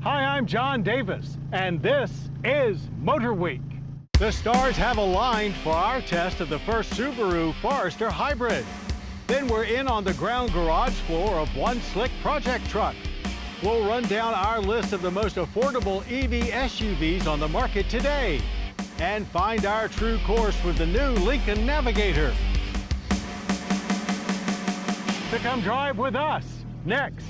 Hi, I'm John Davis, and this is MotorWeek. The stars have aligned for our test of the first Subaru Forester Hybrid. Then we're in on the ground garage floor of one slick project truck. We'll run down our list of the most affordable EV SUVs on the market today and find our true course with the new Lincoln Navigator. To come drive with us next.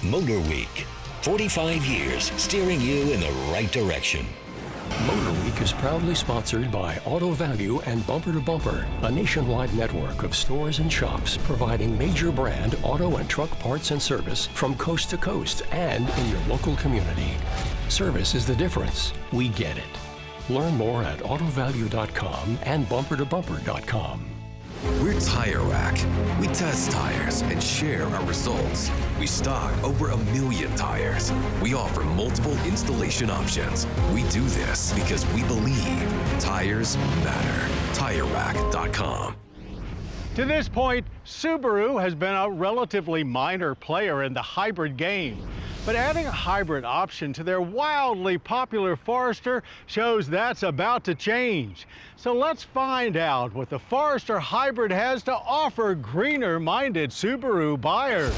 MotorWeek, 45 years steering you in the right direction. MotorWeek is proudly sponsored by Auto Value and Bumper to Bumper, a nationwide network of stores and shops providing major brand auto and truck parts and service from coast to coast and in your local community. Service is the difference. We get it. Learn more at autovalue.com and bumpertobumper.com. We're Tire Rack. We test tires and share our results. We stock over 1 million tires. We offer multiple installation options. We do this because we believe tires matter. TireRack.com. To this point, Subaru has been a relatively minor player in the hybrid game. But adding a hybrid option to their wildly popular Forester shows that's about to change. So let's find out what the Forester Hybrid has to offer greener-minded Subaru buyers.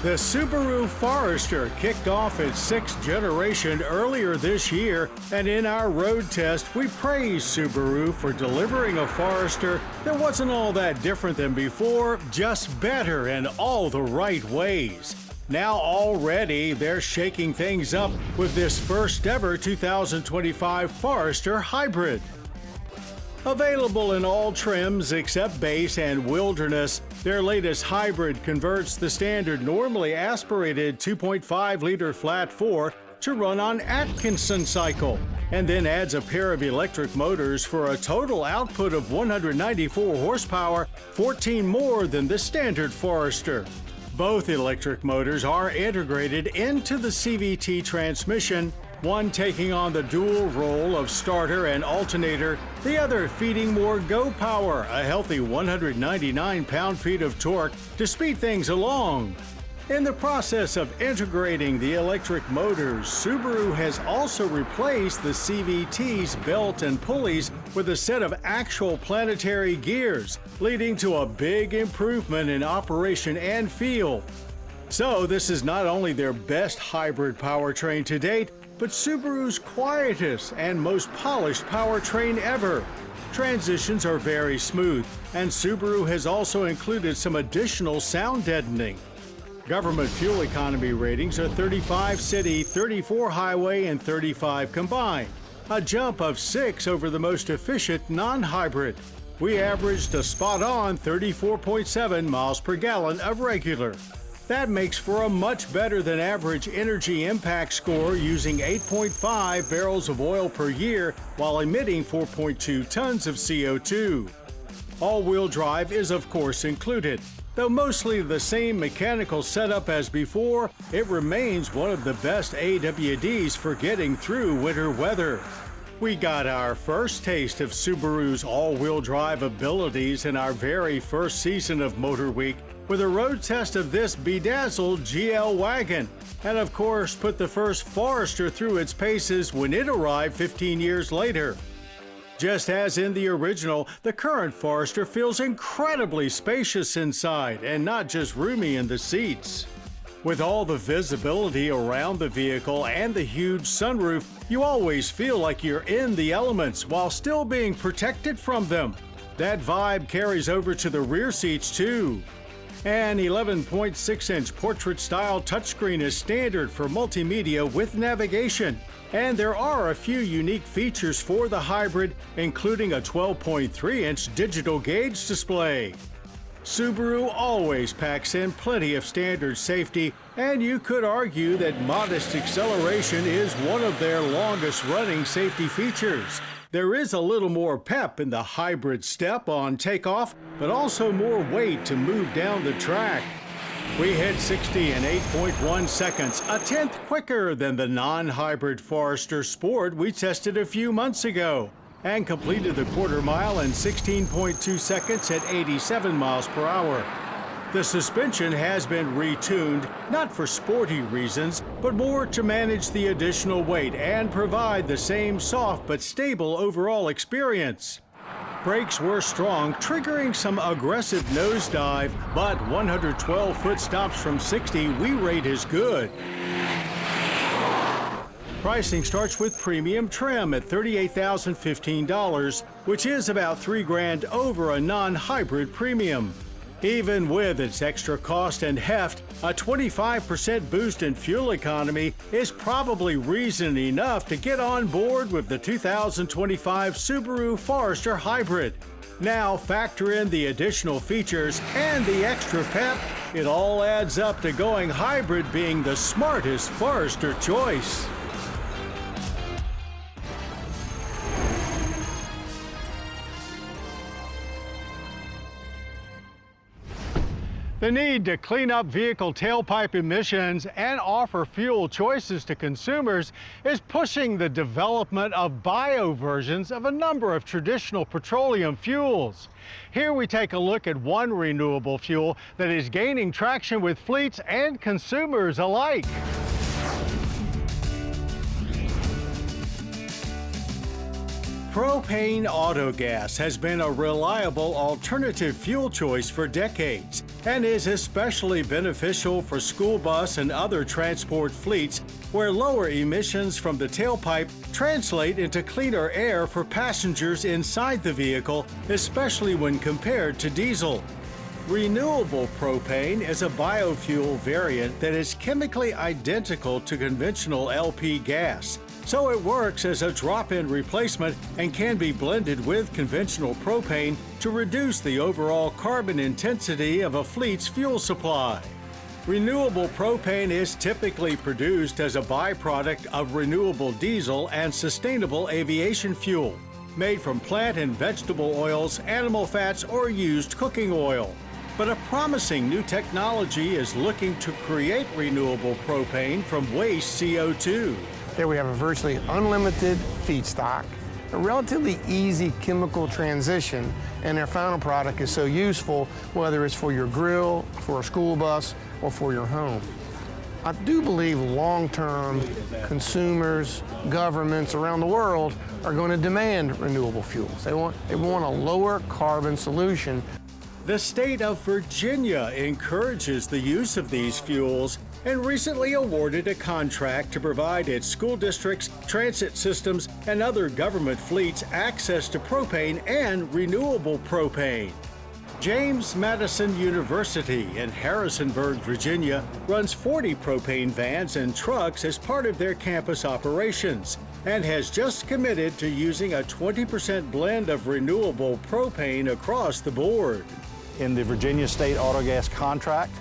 The Subaru Forester kicked off its 6th generation earlier this year, and in our road test, we praised Subaru for delivering a Forester that wasn't all that different than before, just better in all the right ways. Now already, they're shaking things up with this first ever 2025 Forester Hybrid. Available in all trims except base and wilderness, their latest hybrid converts the standard normally aspirated 2.5-liter flat 4 to run on Atkinson cycle, and then adds a pair of electric motors for a total output of 194 horsepower, 14 more than the standard Forester. Both electric motors are integrated into the CVT transmission, one taking on the dual role of starter and alternator, the other feeding more go power, a healthy 199 pound-feet of torque to speed things along. In the process of integrating the electric motors, Subaru has also replaced the CVT's belt and pulleys with a set of actual planetary gears, leading to a big improvement in operation and feel. So this is not only their best hybrid powertrain to date, but Subaru's quietest and most polished powertrain ever. Transitions are very smooth, and Subaru has also included some additional sound deadening. Government fuel economy ratings are 35 city, 34 highway, and 35 combined, a jump of 6 over the most efficient non-hybrid. We averaged a spot-on 34.7 miles per gallon of regular. That makes for a much better than average energy impact score using 8.5 barrels of oil per year while emitting 4.2 tons of CO2. All-wheel drive is of course included. Though mostly the same mechanical setup as before, it remains one of the best AWDs for getting through winter weather. We got our first taste of Subaru's all-wheel drive abilities in our very first season of MotorWeek with a road test of this bedazzled GL wagon, and of course put the first Forester through its paces when it arrived 15 years later. Just as in the original, the current Forester feels incredibly spacious inside and not just roomy in the seats. With all the visibility around the vehicle and the huge sunroof, you always feel like you're in the elements while still being protected from them. That vibe carries over to the rear seats too. An 11.6-inch portrait-style touchscreen is standard for multimedia with navigation, and there are a few unique features for the hybrid, including a 12.3-inch digital gauge display. Subaru always packs in plenty of standard safety, and you could argue that modest acceleration is one of their longest-running safety features. There is a little more pep in the hybrid step on takeoff, but also more weight to move down the track. We hit 60 in 8.1 seconds, a tenth quicker than the non-hybrid Forester Sport we tested a few months ago, and completed the quarter mile in 16.2 seconds at 87 miles per hour. The suspension has been retuned, not for sporty reasons, but more to manage the additional weight and provide the same soft but stable overall experience. Brakes were strong, triggering some aggressive nosedive, but 112-foot stops from 60 we rate as good. Pricing starts with premium trim at $38,015, which is about $3,000 over a non-hybrid premium. Even with its extra cost and heft, a 25% boost in fuel economy is probably reason enough to get on board with the 2025 Subaru Forester Hybrid. Now factor in the additional features and the extra pep, it all adds up to going hybrid being the smartest Forester choice. The need to clean up vehicle tailpipe emissions and offer fuel choices to consumers is pushing the development of bio versions of a number of traditional petroleum fuels. Here we take a look at one renewable fuel that is gaining traction with fleets and consumers alike. Propane autogas has been a reliable alternative fuel choice for decades and is especially beneficial for school bus and other transport fleets where lower emissions from the tailpipe translate into cleaner air for passengers inside the vehicle, especially when compared to diesel. Renewable propane is a biofuel variant that is chemically identical to conventional LP gas. So it works as a drop-in replacement and can be blended with conventional propane to reduce the overall carbon intensity of a fleet's fuel supply. Renewable propane is typically produced as a byproduct of renewable diesel and sustainable aviation fuel, made from plant and vegetable oils, animal fats, or used cooking oil. But a promising new technology is looking to create renewable propane from waste CO2. There we have a virtually unlimited feedstock, a relatively easy chemical transition, and their final product is so useful whether it's for your grill, for a school bus, or for your home. I do believe long-term consumers, governments around the world are going to demand renewable fuels. They want a lower carbon solution. The state of Virginia encourages the use of these fuels and recently awarded a contract to provide its school districts, transit systems, and other government fleets access to propane and renewable propane. James Madison University in Harrisonburg, Virginia, runs 40 propane vans and trucks as part of their campus operations and has just committed to using a 20% blend of renewable propane across the board. In the Virginia State Autogas contract,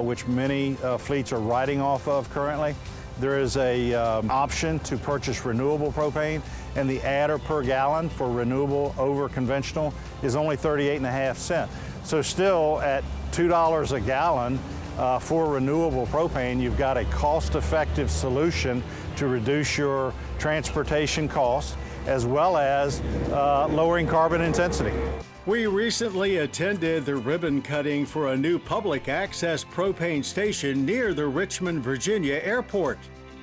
which many fleets are riding off of currently, there is a option to purchase renewable propane, and the adder per gallon for renewable over conventional is only 38.5 cents. So still at $2 a gallon for renewable propane, you've got a cost-effective solution to reduce your transportation costs as well as lowering carbon intensity. We recently attended the ribbon cutting for a new public access propane station near the Richmond, Virginia airport.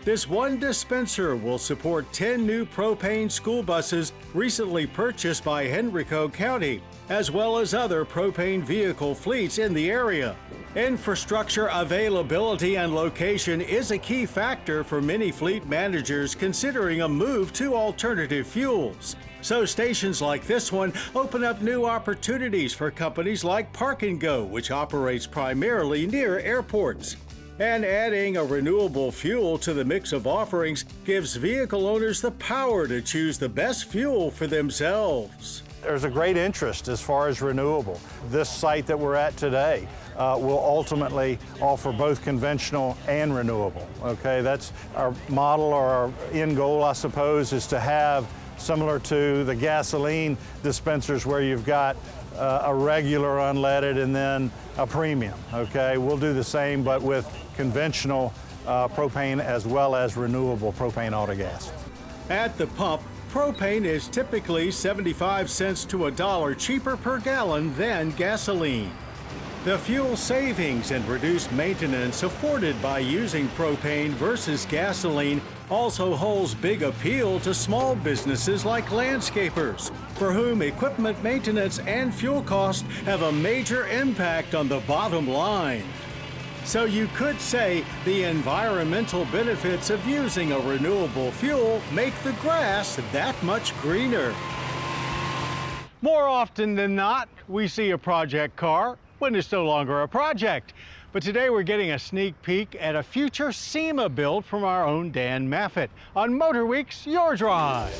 This one dispenser will support 10 new propane school buses recently purchased by Henrico County, as well as other propane vehicle fleets in the area. Infrastructure availability and location is a key factor for many fleet managers considering a move to alternative fuels. So stations like this one open up new opportunities for companies like Park & Go, which operates primarily near airports. And adding a renewable fuel to the mix of offerings gives vehicle owners the power to choose the best fuel for themselves. There's a great interest as far as renewable. This site that we're at today will ultimately offer both conventional and renewable. Okay, that's our model, or our end goal, I suppose, is to have similar to the gasoline dispensers where you've got a regular unleaded and then a premium, okay? We'll do the same, but with conventional propane as well as renewable propane autogas. At the pump, propane is typically 75 cents to $1 cheaper per gallon than gasoline. The fuel savings and reduced maintenance afforded by using propane versus gasoline also holds big appeal to small businesses like landscapers, for whom equipment maintenance and fuel costs have a major impact on the bottom line. So you could say the environmental benefits of using a renewable fuel make the grass that much greener. More often than not, we see a project car when it's no longer a project. But today we're getting a sneak peek at a future SEMA build from our own Dan Maffett on MotorWeek's Your Drive.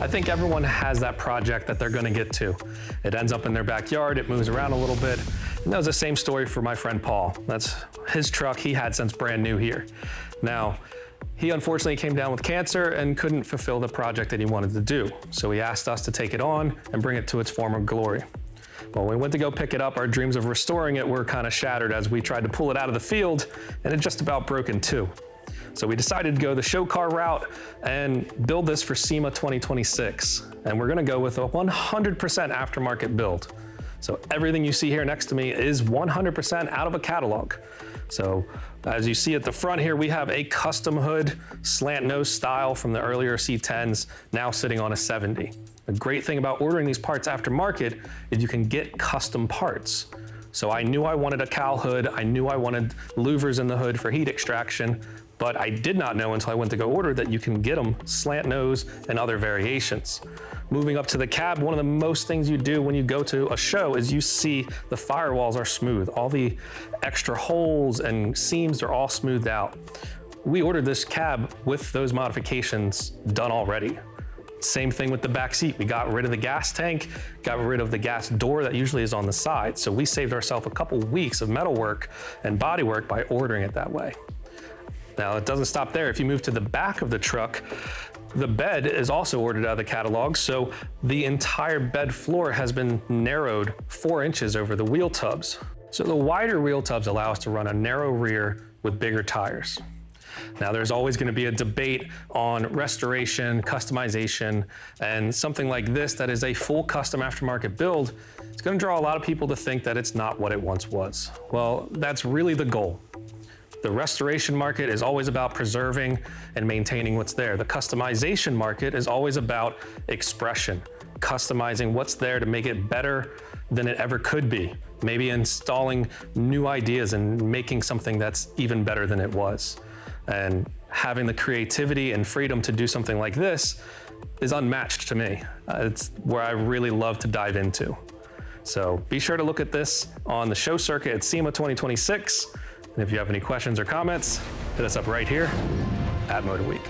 I think everyone has that project that they're going to get to. It ends up in their backyard, it moves around a little bit. And that was the same story for my friend Paul. That's his truck he had since brand new here. Now, he unfortunately came down with cancer and couldn't fulfill the project that he wanted to do. So he asked us to take it on and bring it to its former glory. Well, when we went to go pick it up, our dreams of restoring it were kind of shattered as we tried to pull it out of the field, and it just about broke in two. So we decided to go the show car route and build this for SEMA 2026. And we're gonna go with a 100% aftermarket build. So everything you see here next to me is 100% out of a catalog. So as you see at the front here, we have a custom hood slant nose style from the earlier C10s, now sitting on a 70. The great thing about ordering these parts aftermarket is you can get custom parts. So I knew I wanted a cowl hood, I knew I wanted louvers in the hood for heat extraction, but I did not know until I went to go order that you can get them slant nose and other variations. Moving up to the cab, one of the most things you do when you go to a show is you see the firewalls are smooth. All the extra holes and seams are all smoothed out. We ordered this cab with those modifications done already. Same thing with the back seat. We got rid of the gas tank, got rid of the gas door that usually is on the side. So we saved ourselves a couple weeks of metal work and body work by ordering it that way. Now it doesn't stop there. If you move to the back of the truck, the bed is also ordered out of the catalog. So the entire bed floor has been narrowed 4 inches over the wheel tubs. So the wider wheel tubs allow us to run a narrow rear with bigger tires. Now there's always going to be a debate on restoration, customization, and something like this that is a full custom aftermarket build. It's going to draw a lot of people to think that it's not what it once was. Well, that's really the goal. The restoration market is always about preserving and maintaining what's there. The customization market is always about expression, customizing what's there to make it better than it ever could be. Maybe installing new ideas and making something that's even better than it was. And having the creativity and freedom to do something like this is unmatched to me. It's where I really love to dive into. So be sure to look at this on the show circuit at SEMA 2026. And if you have any questions or comments, hit us up right here at MotorWeek.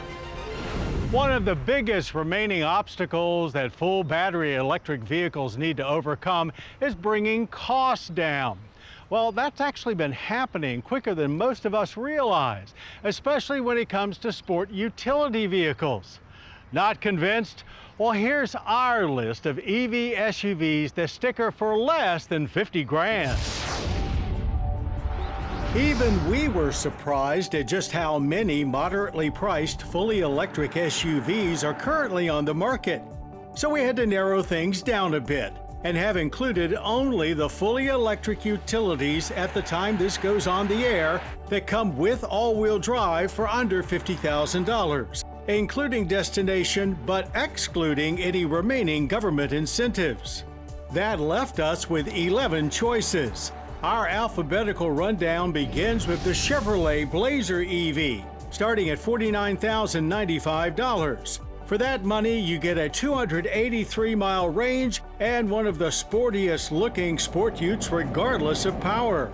One of the biggest remaining obstacles that full battery electric vehicles need to overcome is bringing costs down. Well, that's actually been happening quicker than most of us realize, especially when it comes to sport utility vehicles. Not convinced? Well, here's our list of EV SUVs that sticker for less than 50 grand. Even we were surprised at just how many moderately priced fully electric SUVs are currently on the market. So we had to narrow things down a bit and have included only the fully electric utilities at the time this goes on the air that come with all-wheel drive for under $50,000, including destination but excluding any remaining government incentives. That left us with 11 choices. Our alphabetical rundown begins with the Chevrolet Blazer EV, starting at $49,095. For that money, you get a 283-mile range and one of the sportiest looking sport utes regardless of power.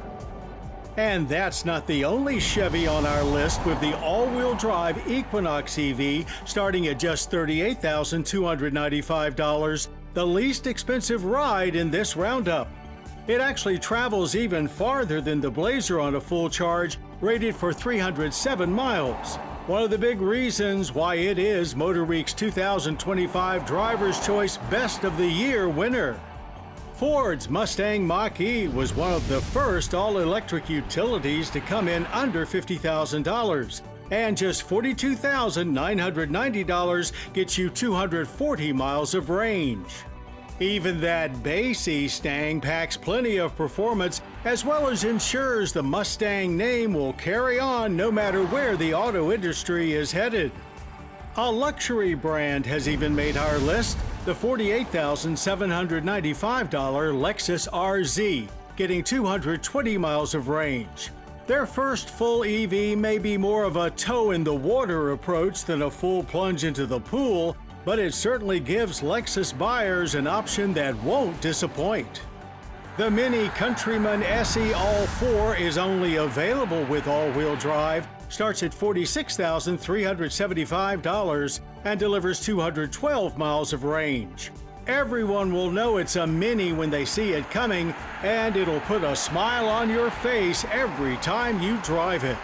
And that's not the only Chevy on our list, with the all-wheel drive Equinox EV starting at just $38,295, the least expensive ride in this roundup. It actually travels even farther than the Blazer on a full charge, rated for 307 miles. One of the big reasons why it is MotorWeek's 2025 Driver's Choice Best of the Year winner. Ford's Mustang Mach-E was one of the first all-electric utilities to come in under $50,000, and just $42,990 gets you 240 miles of range. Even that base E-Stang packs plenty of performance, as well as ensures the Mustang name will carry on no matter where the auto industry is headed. A luxury brand has even made our list, the $48,795 Lexus RZ, getting 220 miles of range. Their first full EV may be more of a toe-in-the-water approach than a full plunge into the pool, but it certainly gives Lexus buyers an option that won't disappoint. The Mini Countryman SE All-4 is only available with all-wheel drive, starts at $46,375 and delivers 212 miles of range. Everyone will know it's a Mini when they see it coming, and it'll put a smile on your face every time you drive it.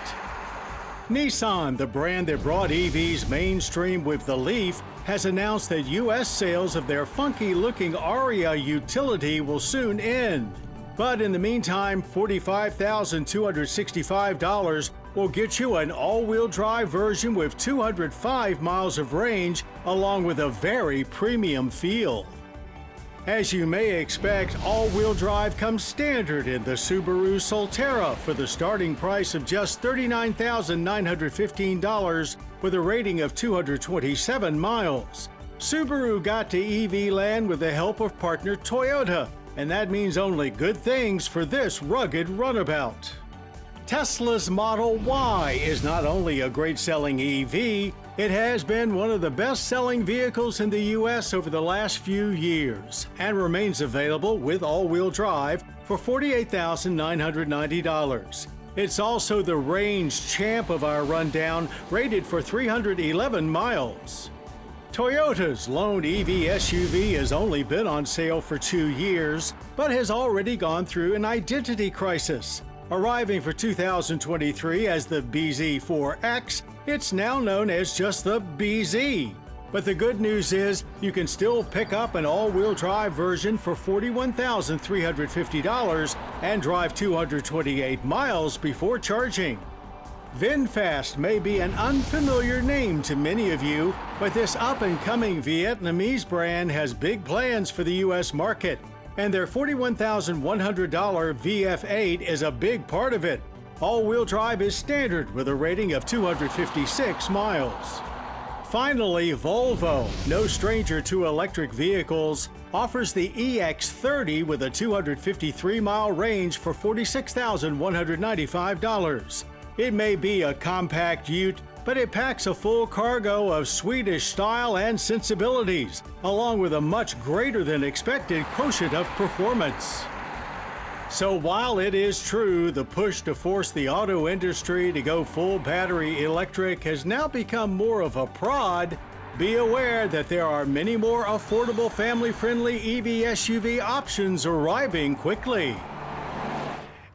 Nissan, the brand that brought EVs mainstream with the Leaf, has announced that U.S. sales of their funky-looking Aria utility will soon end. But in the meantime, $45,265 will get you an all-wheel drive version with 205 miles of range, along with a very premium feel. As you may expect, all-wheel drive comes standard in the Subaru Solterra for the starting price of just $39,915 with a rating of 227 miles. Subaru got to EV land with the help of partner Toyota, and that means only good things for this rugged runabout. Tesla's Model Y is not only a great-selling EV, it has been one of the best-selling vehicles in the U.S. over the last few years and remains available with all-wheel drive for $48,990. It's also the range champ of our rundown, rated for 311 miles. Toyota's lone EV SUV has only been on sale for 2 years, but has already gone through an identity crisis. Arriving for 2023 as the BZ4X, it's now known as just the BZ. But the good news is you can still pick up an all-wheel drive version for $41,350 and drive 228 miles before charging. VinFast may be an unfamiliar name to many of you, but this up-and-coming Vietnamese brand has big plans for the U.S. market, and their $41,100 VF8 is a big part of it. All-wheel drive is standard with a rating of 256 miles. Finally, Volvo, no stranger to electric vehicles, offers the EX30 with a 253-mile range for $46,195. It may be a compact ute, but it packs a full cargo of Swedish style and sensibilities, along with a much greater than expected quotient of performance. So while it is true the push to force the auto industry to go full battery electric has now become more of a prod, be aware that there are many more affordable family-friendly EV SUV options arriving quickly.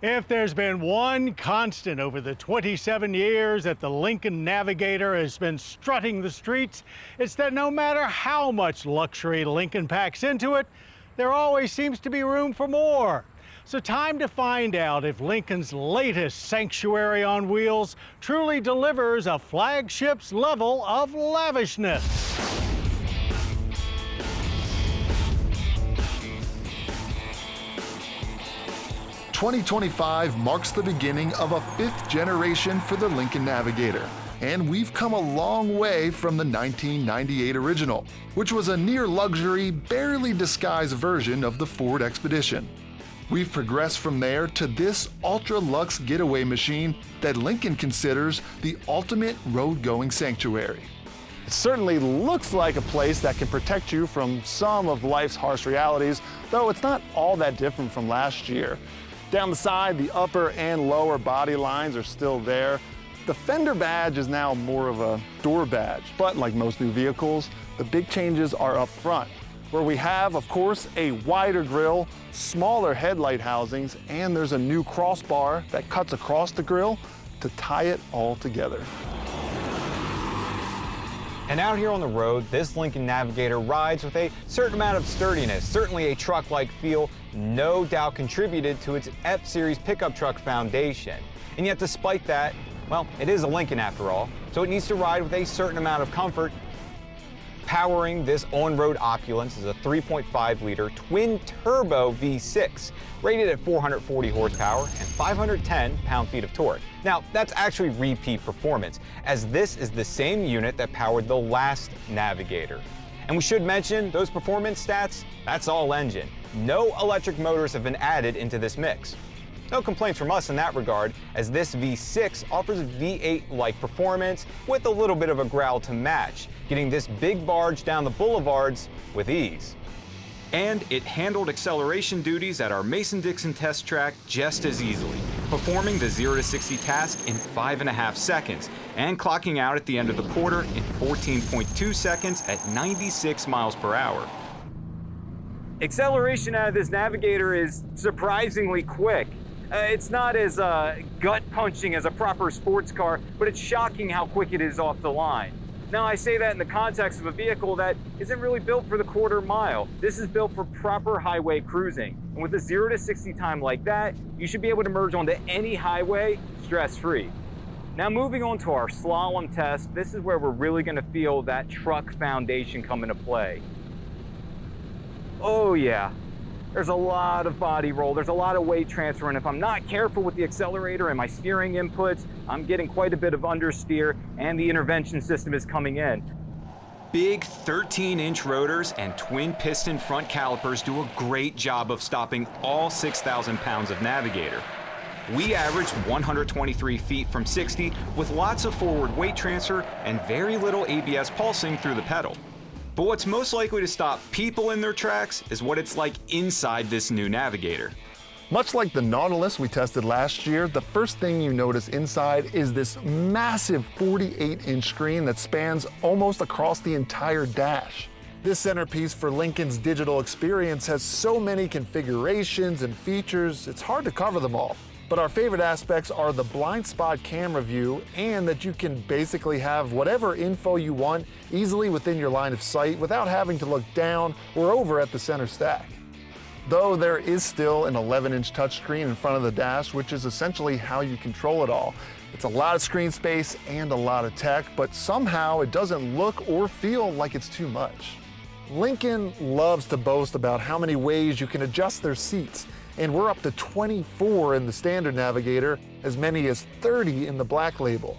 If there's been one constant over the 27 years that the Lincoln Navigator has been strutting the streets, it's that no matter how much luxury Lincoln packs into it, there always seems to be room for more. So time to find out if Lincoln's latest sanctuary on wheels truly delivers a flagship's level of lavishness. "2025 marks the beginning of a 5th generation for the Lincoln Navigator, and we've come a long way from the 1998 original, which was a near-luxury, barely disguised version of the Ford Expedition. We've progressed from there to this ultra-luxe getaway machine that Lincoln considers the ultimate road-going sanctuary. It certainly looks like a place that can protect you from some of life's harsh realities, though it's not all that different from last year. Down the side, the upper and lower body lines are still there. The fender badge is now more of a door badge, but like most new vehicles, the big changes are up front, where we have, of course, a wider grille, smaller headlight housings, and there's a new crossbar that cuts across the grille to tie it all together. And out here on the road, this Lincoln Navigator rides with a certain amount of sturdiness, certainly a truck-like feel, no doubt contributed to its F-Series pickup truck foundation. And yet despite that, well, it is a Lincoln after all, so it needs to ride with a certain amount of comfort. Powering this on-road opulence is a 3.5-liter twin-turbo V6, rated at 440 horsepower and 510 pound-feet of torque. Now, that's actually repeat performance, as this is the same unit that powered the last Navigator. And we should mention, those performance stats, that's all engine. No electric motors have been added into this mix. No complaints from us in that regard, as this V6 offers V8-like performance with a little bit of a growl to match, getting this big barge down the boulevards with ease. And it handled acceleration duties at our Mason-Dixon test track just as easily, performing the 0 to 60 task in 5.5 seconds, and clocking out at the end of the quarter in 14.2 seconds at 96 miles per hour. Acceleration out of this Navigator is surprisingly quick. It's not as gut-punching as a proper sports car, but it's shocking how quick it is off the line. Now, I say that in the context of a vehicle that isn't really built for the quarter mile. This is built for proper highway cruising. And with a 0 to 60 time like that, you should be able to merge onto any highway stress-free. Now, moving on to our slalom test, this is where we're really gonna feel that truck foundation come into play. Oh yeah. There's a lot of body roll, there's a lot of weight transfer, and if I'm not careful with the accelerator and my steering inputs, I'm getting quite a bit of understeer, and the intervention system is coming in. Big 13-inch rotors and twin piston front calipers do a great job of stopping all 6,000 pounds of Navigator. We averaged 123 feet from 60 with lots of forward weight transfer and very little ABS pulsing through the pedal. But what's most likely to stop people in their tracks is what it's like inside this new Navigator. Much like the Nautilus we tested last year, the first thing you notice inside is this massive 48-inch screen that spans almost across the entire dash. This centerpiece for Lincoln's digital experience has so many configurations and features, it's hard to cover them all. But our favorite aspects are the blind spot camera view and that you can basically have whatever info you want easily within your line of sight without having to look down or over at the center stack. Though there is still an 11-inch touchscreen in front of the dash, which is essentially how you control it all. It's a lot of screen space and a lot of tech, but somehow it doesn't look or feel like it's too much. Lincoln loves to boast about how many ways you can adjust their seats, and we're up to 24 in the standard Navigator, as many as 30 in the Black Label.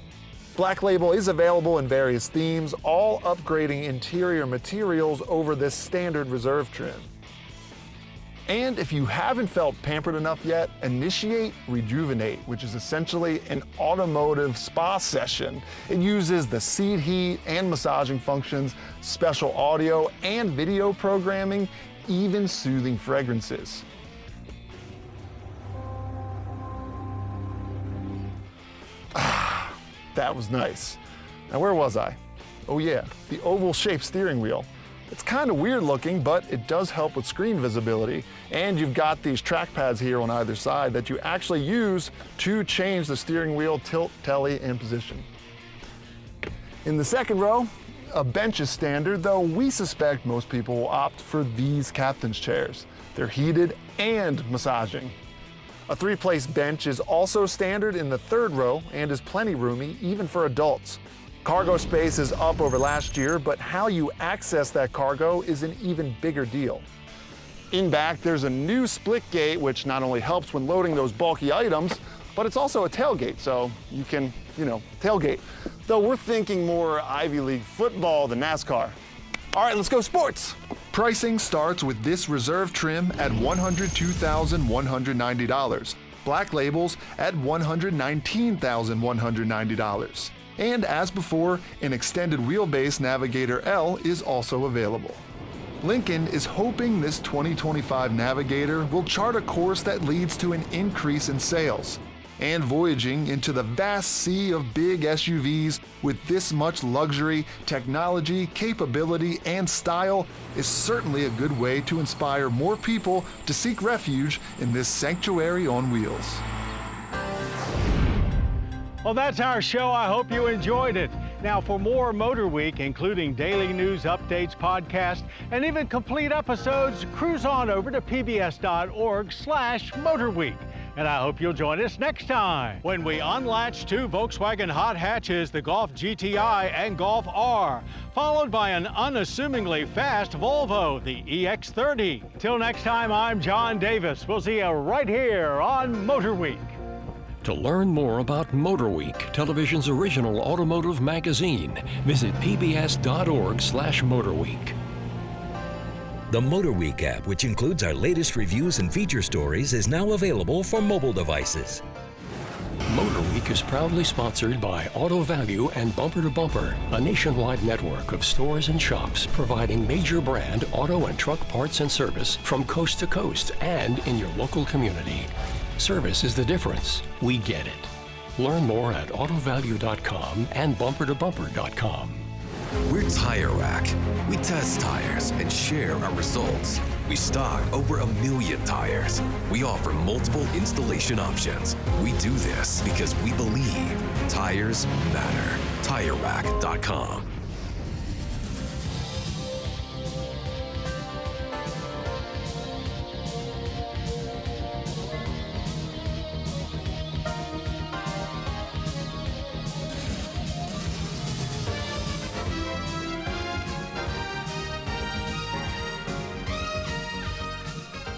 Black Label is available in various themes, all upgrading interior materials over this standard reserve trim. And if you haven't felt pampered enough yet, initiate Rejuvenate, which is essentially an automotive spa session. It uses the seat heat and massaging functions, special audio and video programming, even soothing fragrances. That was nice. Now where was I? Oh yeah, the oval-shaped steering wheel. It's kind of weird looking, but it does help with screen visibility. And you've got these track pads here on either side that you actually use to change the steering wheel tilt, telly, and position. In the second row, a bench is standard, though we suspect most people will opt for these captain's chairs. They're heated and massaging. A 3-place bench is also standard in the third row and is plenty roomy, even for adults. Cargo space is up over last year, but how you access that cargo is an even bigger deal. In back, there's a new split gate, which not only helps when loading those bulky items, but it's also a tailgate, so you can, tailgate. Though we're thinking more Ivy League football than NASCAR. All right, let's go sports. Pricing starts with this reserve trim at $102,190. Black Labels at $119,190. And as before, an extended wheelbase Navigator L is also available. Lincoln is hoping this 2025 Navigator will chart a course that leads to an increase in sales. And voyaging into the vast sea of big SUVs with this much luxury, technology, capability, and style is certainly a good way to inspire more people to seek refuge in this sanctuary on wheels. Well, that's our show. I hope you enjoyed it. Now, for more Motor Week, including daily news updates, podcasts, and even complete episodes, cruise on over to pbs.org/MotorWeek. And I hope you'll join us next time when we unlatch two Volkswagen hot hatches, the Golf GTI and Golf R, followed by an unassumingly fast Volvo, the EX30. Till next time, I'm John Davis. We'll see you right here on Motor Week. To learn more about MotorWeek, television's original automotive magazine, visit pbs.org/MotorWeek. The MotorWeek app, which includes our latest reviews and feature stories, is now available for mobile devices. MotorWeek is proudly sponsored by Auto Value and Bumper to Bumper, a nationwide network of stores and shops providing major brand auto and truck parts and service from coast to coast and in your local community. Service is the difference. We get it. Learn more at autovalue.com and bumpertobumper.com. We're Tire Rack. We test tires and share our results. We stock over 1 million tires. We offer multiple installation options. We do this because we believe tires matter. TireRack.com.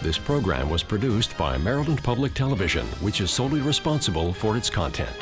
This program was produced by Maryland Public Television, which is solely responsible for its content.